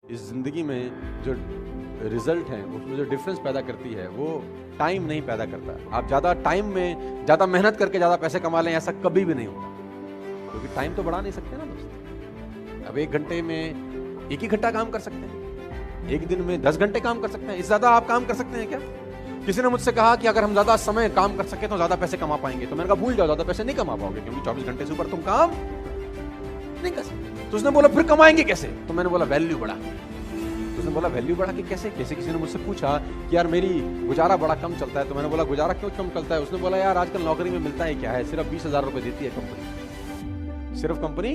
इस ज़िंदगी में जो रिजल्ट है उसमें जो डिफरेंस पैदा करती है वो टाइम नहीं पैदा करता। आप ज़्यादा टाइम में ज़्यादा मेहनत करके ज़्यादा पैसे कमा लें, ऐसा कभी भी नहीं होगा, क्योंकि टाइम तो बढ़ा नहीं सकते ना दोस्त। अब 1 घंटे में 1 ही घंटा काम कर सकते हैं, 1 दिन में 10 घंटे काम कर सकते हैं। इससे ज़्यादा आप काम कर सकते हैं क्या? किसी ने मुझसे कहा कि अगर हम ज़्यादा समय काम कर सके तो ज़्यादा पैसे कमा पाएंगे, तो मैंने कहा भूल जाओ, ज़्यादा पैसे नहीं कमा पाओगे, क्योंकि 24 घंटे से ऊपर तुम काम नहीं कर सकते। तो उसने बोला फिर कमाएंगे कैसे? तो मैंने बोला वैल्यू बढ़ा के। तो उसने बोला वैल्यू बढ़ा के कैसे? किसी ने मुझसे पूछा कि यार मेरी गुजारा बड़ा कम चलता है, तो मैंने बोला गुजारा क्यों कम चलता है? उसने बोला यार आजकल नौकरी में मिलता है क्या है, सिर्फ 20,000 रुपए देती है कंपनी, सिर्फ कंपनी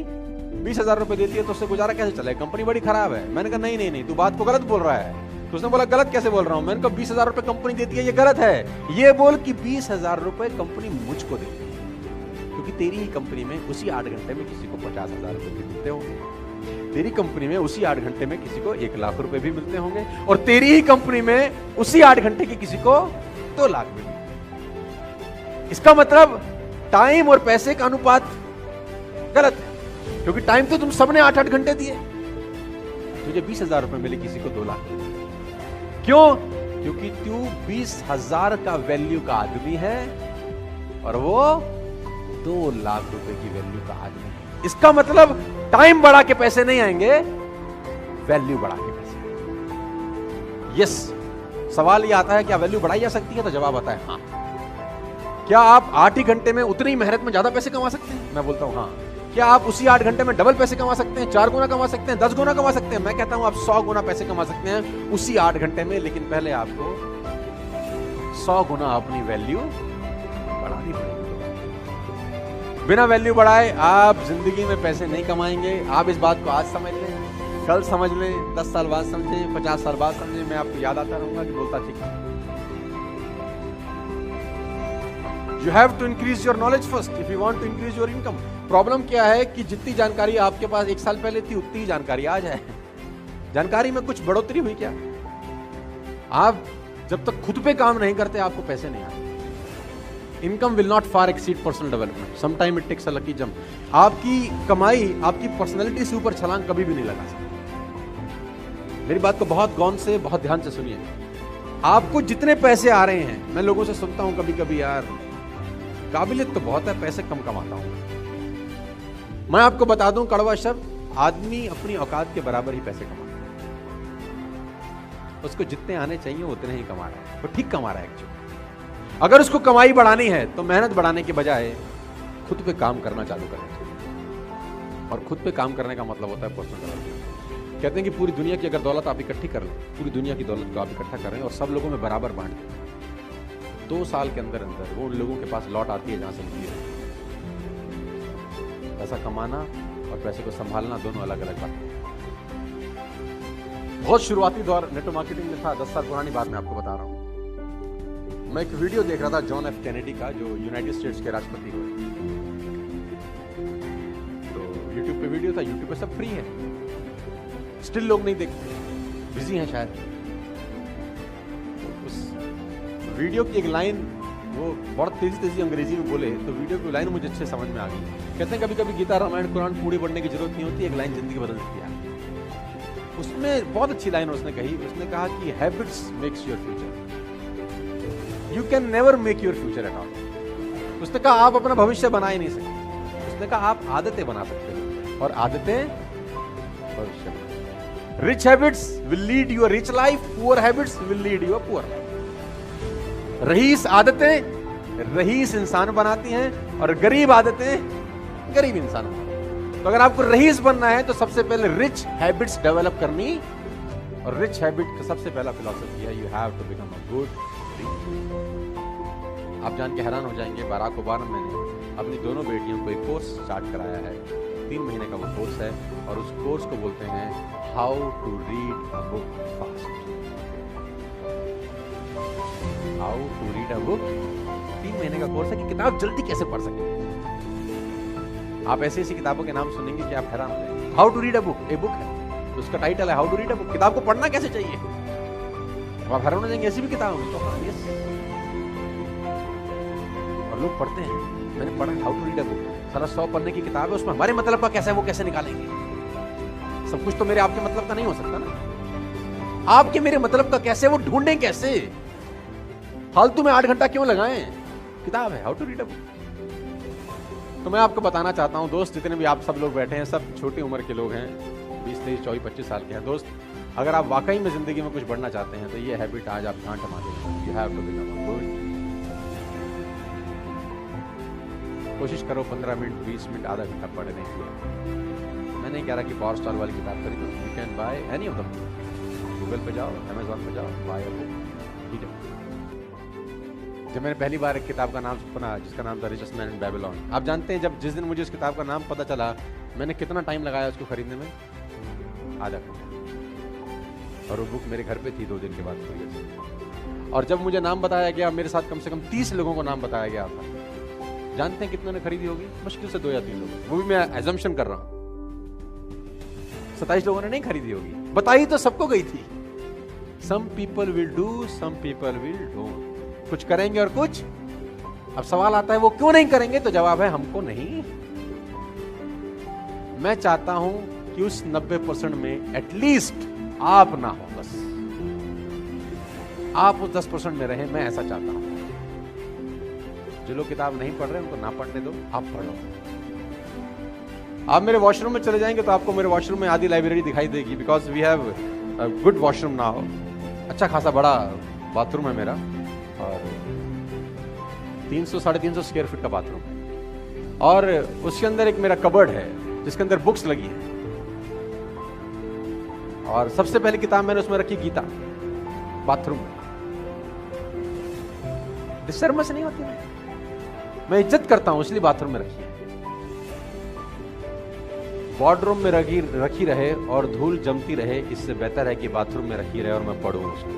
20,000 रुपए देती है, तो उससे गुजारा कैसे चले? कंपनी बड़ी खराब है। मैंने कहा नहीं, तू बात को गलत बोल रहा है। तो उसने बोला गलत कैसे बोल रहा हूं? मैंने कहा 20,000 रुपए कंपनी देती है, ये गलत है। ये बोल कि 20,000 रुपए कंपनी मुझको देती है, क्योंकि तेरी ही कंपनी में उसी 8 घंटे में किसी को 50,000 रुपए भी मिलते होंगे, तेरी कंपनी में उसी 8 घंटे में किसी को 1 लाख रुपए भी मिलते होंगे, और तेरी ही कंपनी में उसी 8 घंटे की किसी को 2 लाख भी मिलते। इसका मतलब टाइम और पैसे का अनुपात गलत है, क्योंकि टाइम तो तुम सबने 8-8 घंटे दिए, तुझे 20,000 रुपए मिले, किसी को 2 लाख। क्यों? क्योंकि तू 20,000 का वैल्यू का आदमी है और वो 2 लाख रुपए की वैल्यू का आदमी है। इसका मतलब टाइम बढ़ा के पैसे नहीं आएंगे, वैल्यू बढ़ा के पैसे। यस, सवाल ये आता है क्या वैल्यू बढ़ाई जा सकती है? तो जवाब आता है हाँ। क्या आप 8 ही घंटे में उतनी मेहनत में ज्यादा पैसे कमा सकते हैं? मैं बोलता हूं हाँ। क्या आप उसी 8 घंटे में डबल पैसे कमा सकते हैं, 4 गुना कमा सकते हैं, 10 गुना कमा सकते हैं? मैं कहता हूं आप 100 गुना पैसे कमा सकते हैं उसी 8 घंटे में, लेकिन पहले आपको 100 गुना अपनी वैल्यू बढ़ानी पड़ेगी। बिना वैल्यू बढ़ाए आप जिंदगी में पैसे नहीं कमाएंगे। आप इस बात को आज समझ लें, कल समझ लें, 10 साल बाद समझें, 50 साल बाद समझें, मैं आपको याद आता रहूंगा कि बोलता ठीक है। You have to increase your knowledge first if you want to increase your income. Problem क्या है कि जितनी जानकारी आपके पास 1 साल पहले थी उतनी ही जानकारी आज है। जानकारी में कुछ बढ़ोतरी हुई क्या? आप जब तक खुद पे काम नहीं करते आपको पैसे नहीं आते। Income will not far exceed personal development, sometime it takes a lucky jump. आपकी कमाई आपकी पर्सनैलिटी से ऊपर छलांग कभी भी नहीं लगा सकती। मेरी बात को बहुत गौर से, बहुत ध्यान से सुनिए। आपको जितने पैसे आ रहे हैं, मैं लोगों से सुनता हूं कभी कभी यार काबिलियत तो बहुत है, पैसे कम कमाता हूं। मैं आपको बता दूं कड़वा शब्द, आदमी अपनी औकात के बराबर ही पैसे कमाता है। उसको जितने आने चाहिए उतने ही कमा रहा है, वो ठीक कमा रहा है एक्चुअली। अगर उसको कमाई बढ़ानी है तो मेहनत बढ़ाने के बजाय खुद पे काम करना चालू करना चाहिए। और खुद पे काम करने का मतलब होता है पर्सनल डेवलपमेंट। कहते हैं कि पूरी दुनिया की अगर दौलत आप इकट्ठी कर लें, पूरी दुनिया की दौलत को आप इकट्ठा करें और सब लोगों में बराबर बांट दें, 2 साल के अंदर अंदर वो उन लोगों के पास लौट आती है जहां से मिली है। पैसा कमाना और पैसे को संभालना दोनों अलग अलग बात है। बहुत शुरुआती दौर नेटवर्क मार्केटिंग में था, 10 साल पुरानी बात मैं आपको बता रहा हूं। मैं एक वीडियो देख रहा था जॉन एफ कैनेडी का, जो यूनाइटेड स्टेट्स के राष्ट्रपति हुए। तो यूट्यूब पे वीडियो था, यूट्यूब पे सब फ्री है, स्टिल लोग नहीं देखते, बिजी हैं शायद। तो उस वीडियो की एक लाइन वो बहुत तेजी अंग्रेजी में बोले, तो वीडियो की लाइन मुझे अच्छे समझ में आ गई। कहते हैं कभी कभी गीता रामायण कुरान पूरी पढ़ने की जरूरत नहीं होती, एक लाइन जिंदगी बदल देती है। उसमें बहुत अच्छी लाइन उसने कही, उसने कहा कि habits makes your future, you can never make your future at all. उसने कहा आप अपना भविष्य बना ही नहीं सकते। उसने कहा आप आदतें बना सकते हो और आदतें भविष्य बना। Rich habits will lead you a rich life, poor habits will lead you a poor life. रईस आदतें रईस इंसान बनाती हैं और गरीब आदतें गरीब इंसान बनाती हैं। तो अगर आपको रईस बनना है तो सबसे पहले रिच हैबिट्स डेवलप करनी, और रिच हैबिट का सबसे पहला फिलॉसफी है you have to become a good reader. आप जान के हैरान हो जाएंगे, बराक ओबामा ने अपनी दोनों बेटियों को एक कोर्स स्टार्ट कराया है, 3 महीने का वो कोर्स है, और उस कोर्स को बोलते हैं how to read a book fast. How to read a book, 3 महीने का कोर्स है कि किताब जल्दी कैसे पढ़ सके। आप ऐसी ऐसी किताबों के नाम सुनेंगे कि आप हैरान हो जाएंगे। How to read a book, a book है, उसका टाइटल है how to read a book. किताब को पढ़ना कैसे चाहिए, आप हैरान हो जाएंगे, ऐसी भी किताब है। तो हाँ, यस, और लोग पढ़ते हैं। मैंने पढ़ा how to read a book, साला 100 पन्ने की किताब है, उसमें हमारे मतलब का कैसा है वो कैसे निकालेंगे। सब कुछ तो मेरे आपके मतलब का नहीं हो सकता ना। आपके मेरे मतलब का कैसे, वो ढूंढें कैसे? फालतू में 8 घंटा क्यों लगाएं? किताब है, how to read a book. तो मैं आपको बताना चाहता हूं दोस्त, जितने भी आप सब लोग बैठे हैं, सब छोटी उम्र के लोग हैं, 20, 23, 24, 25 साल के हैं दोस्त। अगर आप वाकई में जिंदगी में कुछ बढ़ना चाहते हैं तो ये हैबिट आज आप गांठ मार दें। You have to become a good. कोशिश करो 15 मिनट, 20 मिनट, आधा घंटा पढ़ने के लिए। मैं नहीं कह रहा कि पावर स्टार वाली किताब खरीदो, you can by any of them. Google पे जाओ, अमेजोन पे जाओ, बाय अ बुक, ठीक है। जब मैंने पहली बार एक किताब का नाम सुना जिसका नाम था रिचेस्ट मैन इन बेबीलोन, आप जानते हैं जब जिस दिन मुझे उस किताब का नाम पता चला, मैंने कितना टाइम लगाया उसको खरीदने में? आधा घंटा। और वो बुक मेरे घर पे थी 2 दिन के बाद खरीदे। और जब मुझे नाम बताया गया, मेरे साथ कम से कम 30 लोगों को नाम बताया गया था। जानते हैं कितने ने खरीदी होगी? मुश्किल से 2 या 3 लोग, वो भी मैं एजम्पशन कर रहा हूं। 27 लोगों ने नहीं खरीदी होगी। बताई तो सबको गई थी। Some people will do, some people will don't. कुछ करेंगे और कुछ। अब सवाल आता है वो क्यों नहीं करेंगे? तो जवाब है हमको नहीं। मैं चाहता हूं कि उस 90% में एटलीस्ट आप ना हो, बस आप उस 10% में रहें। मैं ऐसा चाहता हूं। जो लोग किताब नहीं पढ़ रहे उनको ना पढ़ने दो, आप पढ़ो। आप मेरे वॉशरूम में चले जाएंगे तो आपको मेरे वॉशरूम में आधी लाइब्रेरी दिखाई देगी, because we have a good washroom now. अच्छा खासा बड़ा बाथरूम है मेरा, और 300 साढ़े 300 स्क्वायर फीट का बाथरूम है। और उसके अंदर एक मेरा कबर्ड है जिसके अंदर बुक्स लगी है। और सबसे पहली किताब मैंने उसमें रखी गीता, बाथरूम में। डिस्टर्बेंस नहीं होती, मैं इज्जत करता हूं इसलिए बाथरूम में रखी है। वार्डरूम में रखी रहे और धूल जमती रहे, इससे बेहतर है कि बाथरूम में रखी रहे और मैं पढ़ूं उसको।